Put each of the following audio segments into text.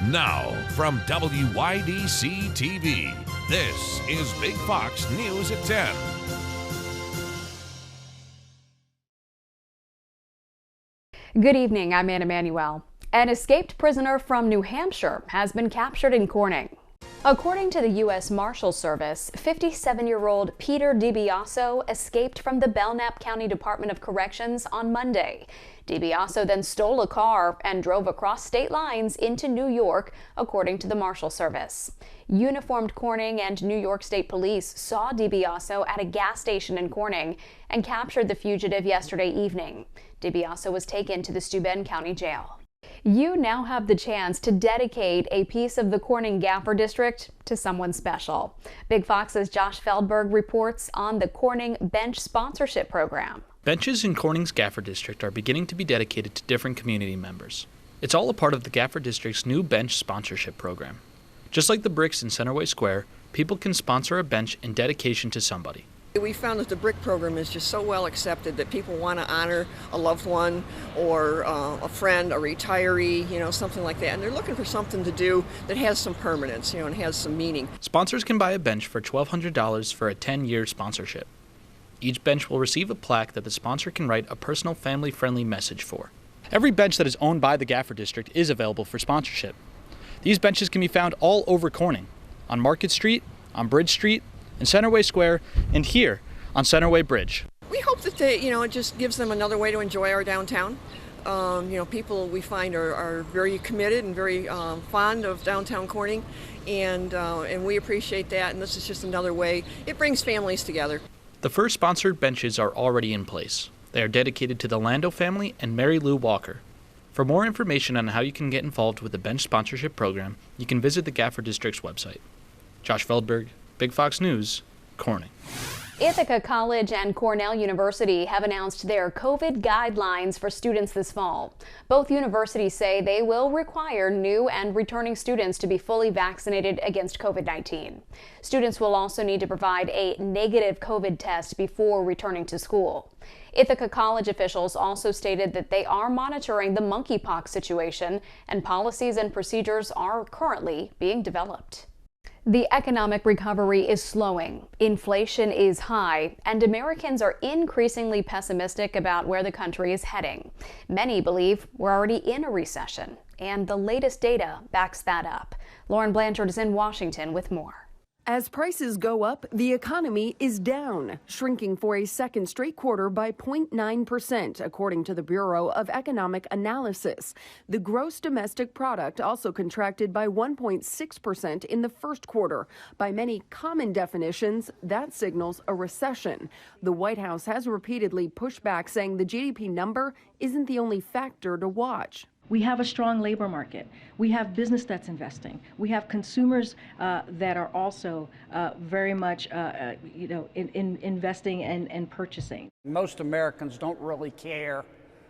Now, from WYDC TV, this is Big Fox News at 10. Good evening, I'm Anna Manuel. An escaped prisoner from New Hampshire has been captured in Corning. According to the U.S. Marshals Service, 57-year-old Peter DiBiaso escaped from the Belknap County Department of Corrections on Monday. DiBiaso then stole a car and drove across state lines into New York, according to the Marshals Service. Uniformed Corning and New York State Police saw DiBiaso at a gas station in Corning and captured the fugitive yesterday evening. DiBiaso was taken to the Steuben County Jail. You now have the chance to dedicate a piece of the Corning Gaffer District to someone special. Big Fox's Josh Feldberg reports on the Corning Bench Sponsorship Program. Benches in Corning's Gaffer District are beginning to be dedicated to different community members. It's all a part of the Gaffer District's new bench sponsorship program. Just like the bricks in Centerway Square, people can sponsor a bench in dedication to somebody. We found that the brick program is just so well accepted that people want to honor a loved one or a friend, a retiree, something like that. And they're looking for something to do that has some permanence, and has some meaning. Sponsors can buy a bench for $1,200 for a 10-year sponsorship. Each bench will receive a plaque that the sponsor can write a personal, family-friendly message for. Every bench that is owned by the Gaffer District is available for sponsorship. These benches can be found all over Corning, on Market Street, on Bridge Street, in Centerway Square, and here on Centerway Bridge. We hope that it just gives them another way to enjoy our downtown. People we find are very committed and very fond of downtown Corning, and we appreciate that, and this is just another way. It brings families together. The first sponsored benches are already in place. They are dedicated to the Lando family and Mary Lou Walker. For more information on how you can get involved with the bench sponsorship program, you can visit the Gaffer District's website. Josh Feldberg, Big Fox News, Corning. Ithaca College and Cornell University have announced their COVID guidelines for students this fall. Both universities say they will require new and returning students to be fully vaccinated against COVID-19. Students will also need to provide a negative COVID test before returning to school. Ithaca College officials also stated that they are monitoring the monkeypox situation, and policies and procedures are currently being developed. The economic recovery is slowing, inflation is high, and Americans are increasingly pessimistic about where the country is heading. Many believe we're already in a recession, and the latest data backs that up. Lauren Blanchard is in Washington with more. As prices go up, the economy is down, shrinking for a second straight quarter by 0.9%, according to the Bureau of Economic Analysis. The gross domestic product also contracted by 1.6% in the first quarter. By many common definitions, that signals a recession. The White House has repeatedly pushed back, saying the GDP number isn't the only factor to watch. We have a strong labor market. We have business that's investing. We have consumers that are also very much, investing and purchasing. Most Americans don't really care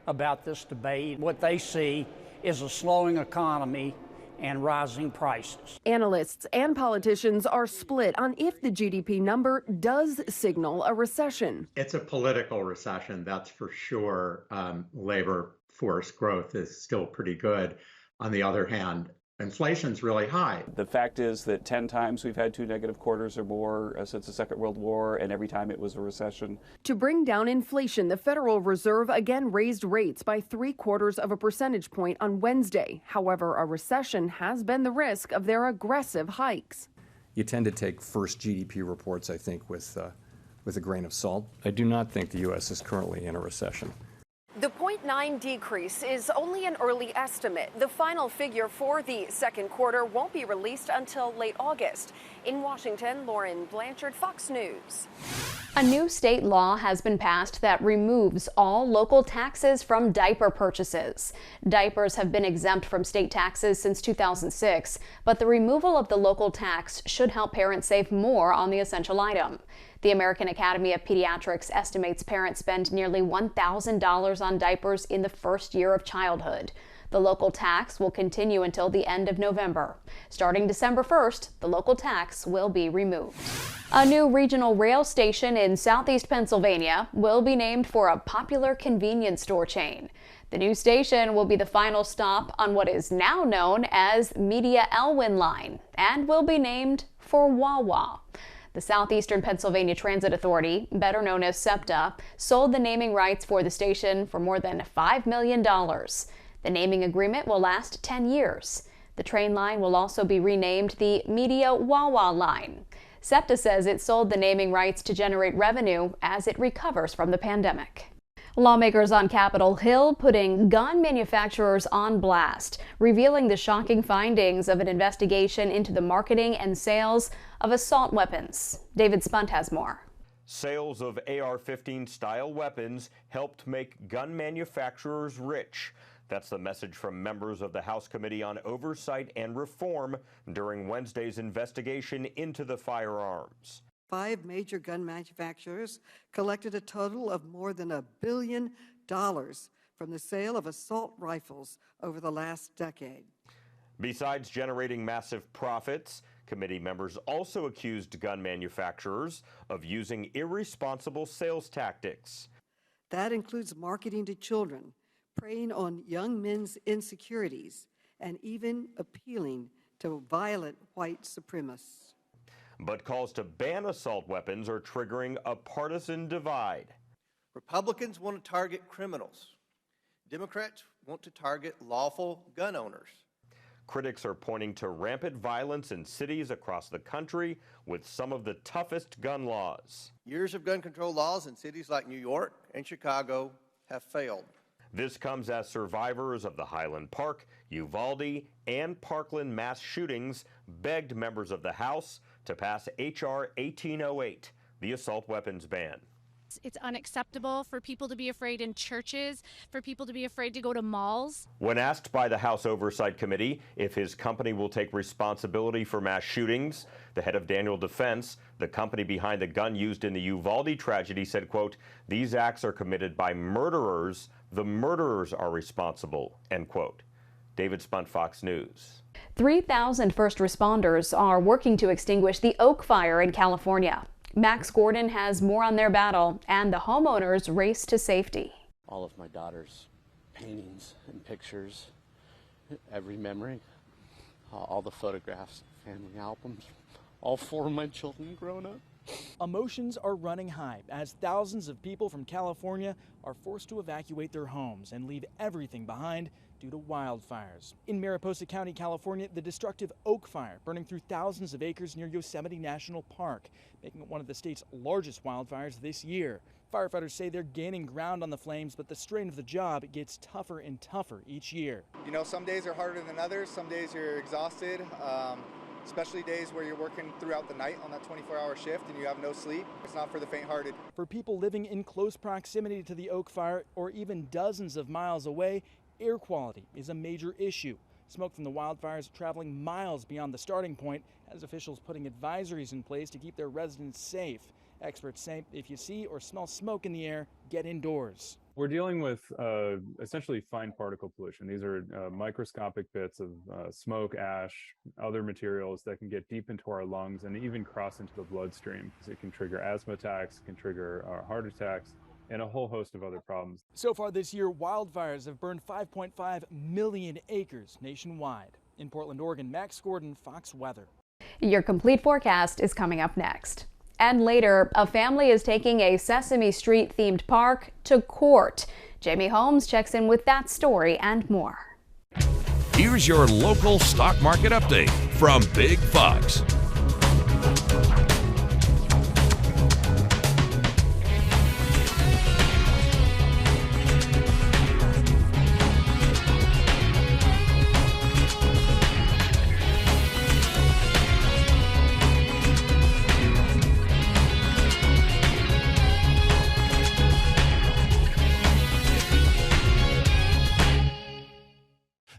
about this debate. What they see is a slowing economy and rising prices. Analysts and politicians are split on if the GDP number does signal a recession. It's a political recession, that's for sure. Labor force growth is still pretty good. On the other hand, inflation's really high. The fact is that 10 times we've had 2 negative quarters or more since the Second World War, and every time it was a recession. To bring down inflation, the Federal Reserve again raised rates by 0.75 percentage points on Wednesday. However, a recession has been the risk of their aggressive hikes. You tend to take first GDP reports, I think, with a grain of salt. I do not think the U.S. is currently in a recession. The 0.9 decrease is only an early estimate. The final figure for the second quarter won't be released until late August. In Washington, Lauren Blanchard, Fox News. A new state law has been passed that removes all local taxes from diaper purchases. Diapers have been exempt from state taxes since 2006, but the removal of the local tax should help parents save more on the essential item. The American Academy of Pediatrics estimates parents spend nearly $1,000 on diapers in the first year of childhood. The local tax will continue until the end of November. Starting December 1st, the local tax will be removed. A new regional rail station in southeast Pennsylvania will be named for a popular convenience store chain. The new station will be the final stop on what is now known as Media Elwyn Line and will be named for Wawa. The Southeastern Pennsylvania Transit Authority, better known as SEPTA, sold the naming rights for the station for more than $5 million. The naming agreement will last 10 years. The train line will also be renamed the Media Wawa Line. SEPTA says it sold the naming rights to generate revenue as it recovers from the pandemic. Lawmakers on Capitol Hill putting gun manufacturers on blast, revealing the shocking findings of an investigation into the marketing and sales of assault weapons. David Spunt has more. Sales of AR-15 style weapons helped make gun manufacturers rich. That's the message from members of the House Committee on Oversight and Reform during Wednesday's investigation into the firearms. 5 major gun manufacturers collected a total of more than $1 billion from the sale of assault rifles over the last decade. Besides generating massive profits, committee members also accused gun manufacturers of using irresponsible sales tactics. That includes marketing to children, preying on young men's insecurities, and even appealing to violent white supremacists. But calls to ban assault weapons are triggering a partisan divide. Republicans want to target criminals. Democrats want to target lawful gun owners. Critics are pointing to rampant violence in cities across the country with some of the toughest gun laws. Years of gun control laws in cities like New York and Chicago have failed. This comes as survivors of the Highland Park, Uvalde, and Parkland mass shootings begged members of the House to pass H.R. 1808, the assault weapons ban. It's unacceptable for people to be afraid in churches, for people to be afraid to go to malls. When asked by the House Oversight Committee if his company will take responsibility for mass shootings, the head of Daniel Defense, the company behind the gun used in the Uvalde tragedy, said, quote, "These acts are committed by murderers. The murderers are responsible," end quote. David Spunt, Fox News. 3,000 first responders are working to extinguish the Oak Fire in California. Max Gordon has more on their battle and the homeowners' race to safety. All of my daughter's paintings and pictures, every memory, all the photographs, family albums, all 4 of my children grown up. Emotions are running high as thousands of people from California are forced to evacuate their homes and leave everything behind due to wildfires. In Mariposa County, California, the destructive Oak Fire burning through thousands of acres near Yosemite National Park, making it one of the state's largest wildfires this year. Firefighters say they're gaining ground on the flames, but the strain of the job gets tougher and tougher each year. You know, some days are harder than others. Some days you're exhausted, especially days where you're working throughout the night on that 24-hour shift and you have no sleep. It's not for the faint-hearted. For people living in close proximity to the Oak Fire or even dozens of miles away, air quality is a major issue. Smoke from the wildfires traveling miles beyond the starting point has officials putting advisories in place to keep their residents safe. Experts say if you see or smell smoke in the air, get indoors. We're dealing with essentially fine particle pollution. These are microscopic bits of smoke, ash, other materials that can get deep into our lungs and even cross into the bloodstream. It can trigger asthma attacks, can trigger heart attacks, and a whole host of other problems. So far this year, wildfires have burned 5.5 million acres nationwide. In Portland, Oregon, Max Gordon, Fox Weather. Your complete forecast is coming up next. And later, a family is taking a Sesame Street themed park to court. Jamie Holmes checks in with that story and more. Here's your local stock market update from Big Fox.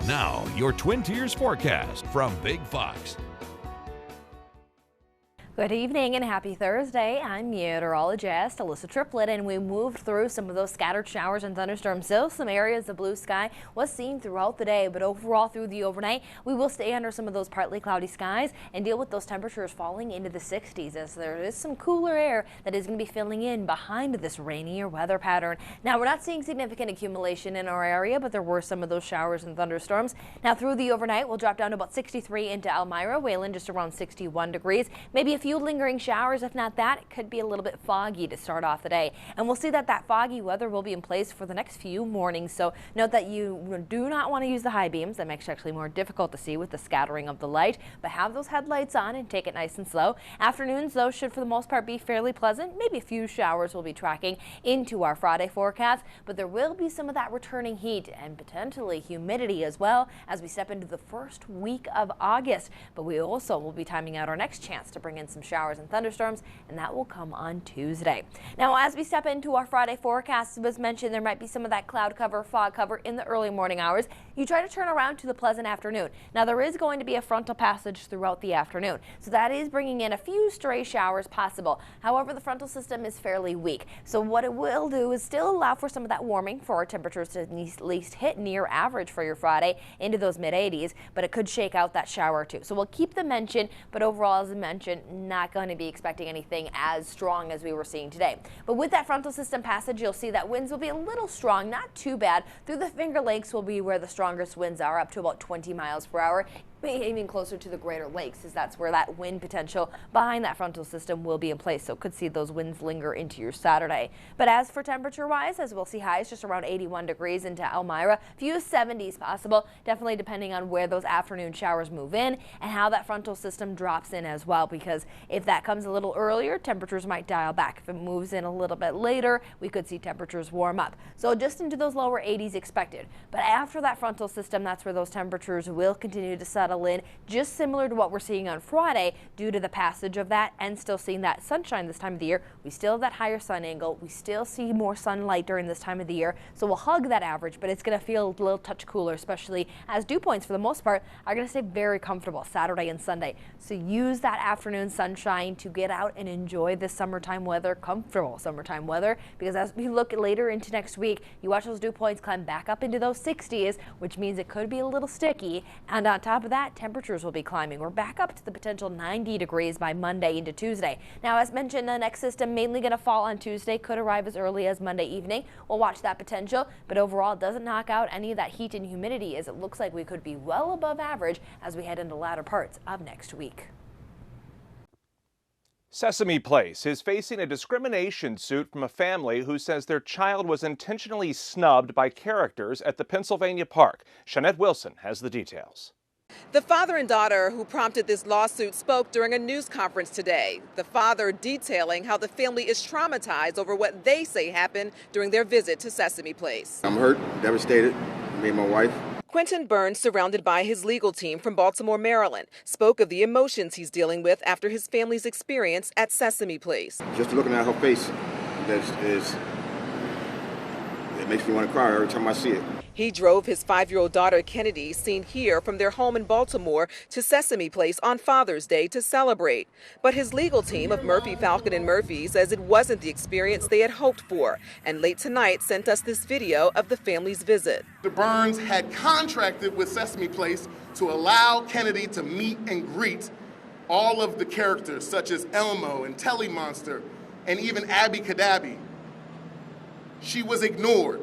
Now, your Twin Tiers forecast from Big Fox. Good evening and happy Thursday. I'm meteorologist Alyssa Triplett, and we moved through some of those scattered showers and thunderstorms. Still some areas of blue sky was seen throughout the day, but overall through the overnight, we will stay under some of those partly cloudy skies and deal with those temperatures falling into the 60s as there is some cooler air that is going to be filling in behind this rainier weather pattern. Now, we're not seeing significant accumulation in our area, but there were some of those showers and thunderstorms. Now, through the overnight, we'll drop down to about 63 into Elmira, Wayland just around 61 degrees. Maybe a few lingering showers. If not that, it could be a little bit foggy to start off the day. And we'll see that foggy weather will be in place for the next few mornings. So note that you do not want to use the high beams. That makes it actually more difficult to see with the scattering of the light. But have those headlights on and take it nice and slow. Afternoons, though, should for the most part be fairly pleasant. Maybe a few showers will be tracking into our Friday forecast. But there will be some of that returning heat and potentially humidity as well as we step into the first week of August. But we also will be timing out our next chance to bring in some showers and thunderstorms, and that will come on Tuesday. Now, as we step into our Friday forecast, as was mentioned, there might be some of that cloud cover, fog cover in the early morning hours. You try to turn around to the pleasant afternoon. Now, there is going to be a frontal passage throughout the afternoon, so that is bringing in a few stray showers possible. However, the frontal system is fairly weak, so what it will do is still allow for some of that warming for our temperatures to at least hit near average for your Friday into those mid-80s, but it could shake out that shower too. So we'll keep the mention, but overall, as I mentioned, not going to be expecting anything as strong as we were seeing today. But with that frontal system passage, you'll see that winds will be a little strong, not too bad. Through the Finger Lakes will be where the strongest winds are, up to about 20 miles per hour. Even closer to the Greater Lakes, as that's where that wind potential behind that frontal system will be in place. So could see those winds linger into your Saturday. But as for temperature wise, as we'll see highs just around 81 degrees into Elmira, few 70s possible, definitely depending on where those afternoon showers move in and how that frontal system drops in as well, because if that comes a little earlier, temperatures might dial back. If it moves in a little bit later, we could see temperatures warm up. So just into those lower 80s expected. But after that frontal system, that's where those temperatures will continue to settle in, just similar to what we're seeing on Friday due to the passage of that and still seeing that sunshine this time of the year. We still have that higher sun angle. We still see more sunlight during this time of the year. So we'll hug that average, but it's going to feel a little touch cooler, especially as dew points for the most part are going to stay very comfortable Saturday and Sunday. So use that afternoon sunshine to get out and enjoy this summertime weather, comfortable summertime weather, because as we look later into next week, you watch those dew points climb back up into those 60s, which means it could be a little sticky. And on top of that, temperatures will be climbing. We're back up to the potential 90 degrees by Monday into Tuesday. Now, as mentioned, the next system mainly going to fall on Tuesday, could arrive as early as Monday evening. We'll watch that potential, but overall it doesn't knock out any of that heat and humidity, as it looks like we could be well above average as we head into the latter parts of next week. Sesame Place is facing a discrimination suit from a family who says their child was intentionally snubbed by characters at the Pennsylvania park. Shanette Wilson has the details. The father and daughter who prompted this lawsuit spoke during a news conference today. The father detailing how the family is traumatized over what they say happened during their visit to Sesame Place. I'm hurt, devastated, me and my wife. Quentin Burns, surrounded by his legal team from Baltimore, Maryland, spoke of the emotions he's dealing with after his family's experience at Sesame Place. Just looking at her face, it makes me want to cry every time I see it. He drove his 5-year-old daughter, Kennedy, seen here from their home in Baltimore, to Sesame Place on Father's Day to celebrate. But his legal team of Murphy, Falcon, and Murphy says it wasn't the experience they had hoped for, and late tonight sent us this video of the family's visit. The Burns had contracted with Sesame Place to allow Kennedy to meet and greet all of the characters, such as Elmo and Telly Monster, and even Abby Cadabby. She was ignored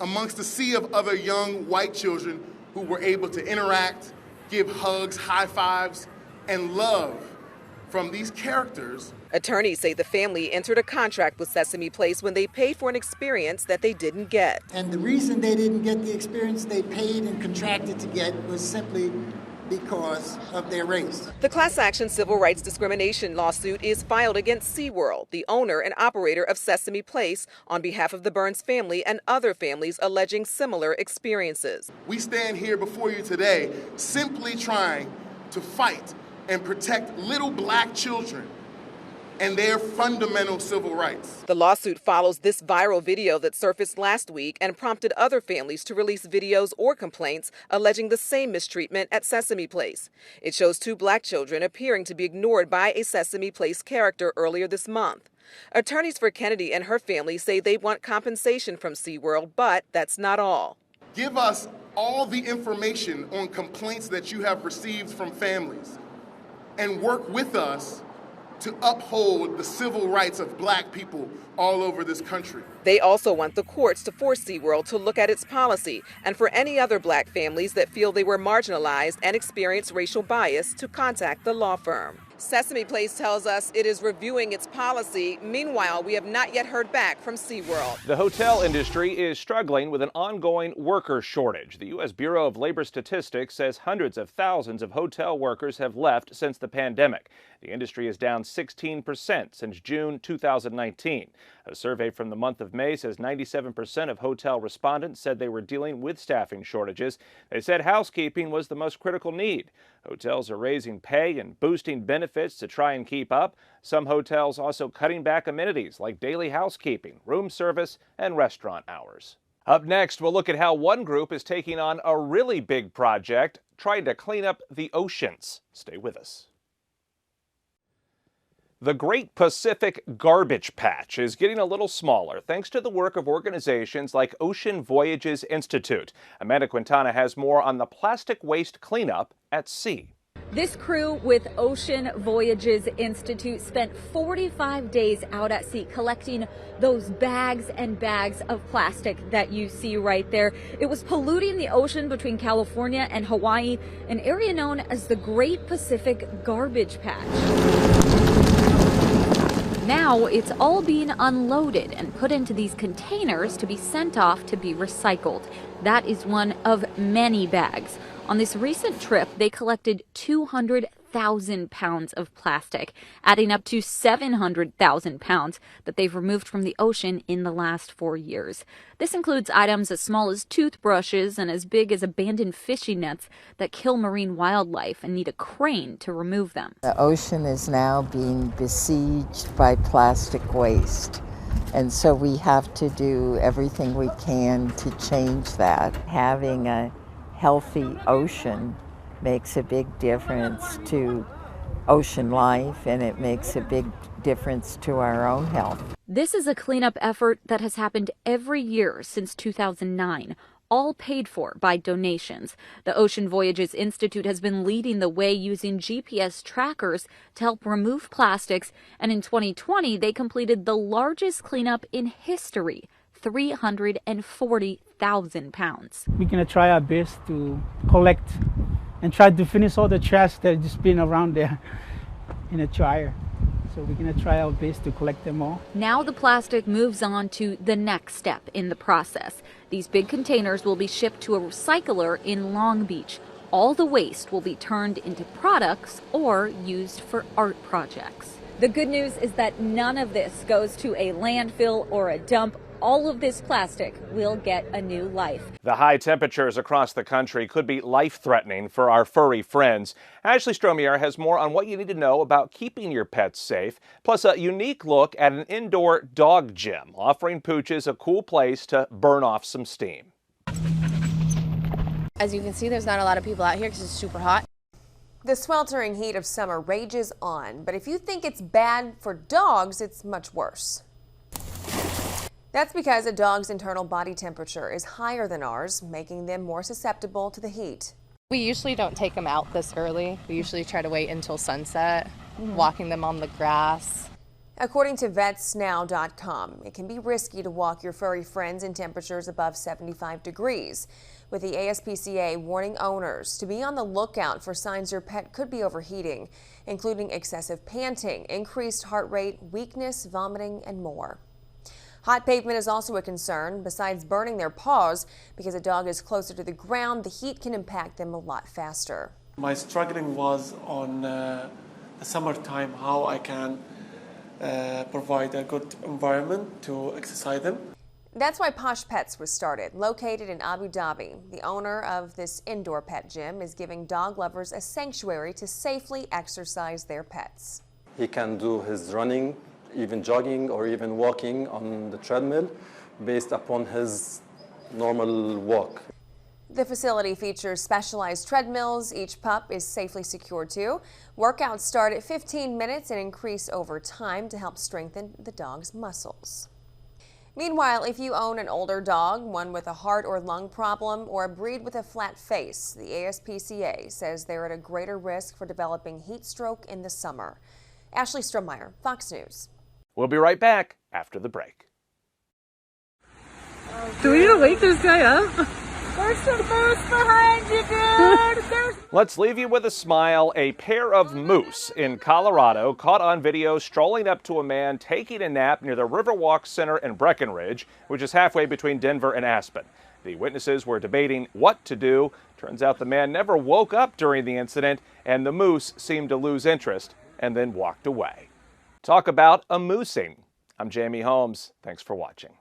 amongst a sea of other young white children who were able to interact, give hugs, high fives, and love from these characters. Attorneys say the family entered a contract with Sesame Place when they paid for an experience that they didn't get. And the reason they didn't get the experience they paid and contracted to get was simply because of their race. The class action civil rights discrimination lawsuit is filed against SeaWorld, the owner and operator of Sesame Place, on behalf of the Burns family and other families alleging similar experiences. We stand here before you today simply trying to fight and protect little black children and their fundamental civil rights. The lawsuit follows this viral video that surfaced last week and prompted other families to release videos or complaints alleging the same mistreatment at Sesame Place. It shows 2 black children appearing to be ignored by a Sesame Place character earlier this month. Attorneys for Kennedy and her family say they want compensation from SeaWorld, but that's not all. Give us all the information on complaints that you have received from families and work with us to uphold the civil rights of black people all over this country. They also want the courts to force SeaWorld to look at its policy and for any other black families that feel they were marginalized and experience racial bias to contact the law firm. Sesame Place tells us it is reviewing its policy. Meanwhile, we have not yet heard back from SeaWorld. The hotel industry is struggling with an ongoing worker shortage. The U.S. Bureau of Labor Statistics says hundreds of thousands of hotel workers have left since the pandemic. The industry is down 16% since June 2019. A survey from the month of May says 97% of hotel respondents said they were dealing with staffing shortages. They said housekeeping was the most critical need. Hotels are raising pay and boosting benefits to try and keep up. Some hotels also cutting back amenities like daily housekeeping, room service, and restaurant hours. Up next, we'll look at how one group is taking on a really big project, trying to clean up the oceans. Stay with us. The Great Pacific Garbage Patch is getting a little smaller thanks to the work of organizations like Ocean Voyages Institute. Amanda Quintana has more on the plastic waste cleanup at sea. This crew with Ocean Voyages Institute spent 45 days out at sea collecting those bags and bags of plastic that you see right there. It was polluting the ocean between California and Hawaii, an area known as the Great Pacific Garbage Patch. Now it's all being unloaded and put into these containers to be sent off to be recycled. That is one of many bags. On this recent trip, they collected 200,000 pounds of plastic, adding up to 700,000 pounds that they've removed from the ocean in the last 4 years. This includes items as small as toothbrushes and as big as abandoned fishing nets that kill marine wildlife and need a crane to remove them. The ocean is now being besieged by plastic waste. And so we have to do everything we can to change that. Having a healthy ocean makes a big difference to ocean life, and it makes a big difference to our own health. This is a cleanup effort that has happened every year since 2009, all paid for by donations. The Ocean Voyages Institute has been leading the way using GPS trackers to help remove plastics, and in 2020 they completed the largest cleanup in history, 340,000 pounds. We're going to try our best to collect and try to finish all the trash that's just been around there in a dryer. So we're going to try our best to collect them all. Now the plastic moves on to the next step in the process. These big containers will be shipped to a recycler in Long Beach. All the waste will be turned into products or used for art projects. The good news is that none of this goes to a landfill or a dump. All of this plastic will get a new life. The high temperatures across the country could be life-threatening for our furry friends. Ashley Stromier has more on what you need to know about keeping your pets safe, plus a unique look at an indoor dog gym, offering pooches a cool place to burn off some steam. As you can see, there's not a lot of people out here because it's super hot. The sweltering heat of summer rages on, but if you think it's bad for dogs, it's much worse. That's because a dog's internal body temperature is higher than ours, making them more susceptible to the heat. We usually don't take them out this early. We usually try to wait until sunset, walking them on the grass. According to vetsnow.com, it can be risky to walk your furry friends in temperatures above 75 degrees, with the ASPCA warning owners to be on the lookout for signs your pet could be overheating, including excessive panting, increased heart rate, weakness, vomiting, and more. Hot pavement is also a concern. Besides burning their paws, because a dog is closer to the ground, the heat can impact them a lot faster. My struggling was on the summertime, how I can provide a good environment to exercise them. That's why Posh Pets was started, located in Abu Dhabi. The owner of this indoor pet gym is giving dog lovers a sanctuary to safely exercise their pets. He can do his running, even jogging, or even walking on the treadmill based upon his normal walk. The facility features specialized treadmills. Each pup is safely secured to. Workouts start at 15 minutes and increase over time to help strengthen the dog's muscles. Meanwhile, if you own an older dog, one with a heart or lung problem, or a breed with a flat face, the ASPCA says they're at a greater risk for developing heat stroke in the summer. Ashley Strohmeyer, Fox News. We'll be right back after the break. Do we need to wake this guy up? There's some moose behind you, dude! Let's leave you with a smile. A pair of moose in Colorado caught on video strolling up to a man taking a nap near the Riverwalk Center in Breckenridge, which is halfway between Denver and Aspen. The witnesses were debating what to do. Turns out the man never woke up during the incident, and the moose seemed to lose interest and then walked away. Talk about a moosing. I'm Jamie Holmes. Thanks for watching.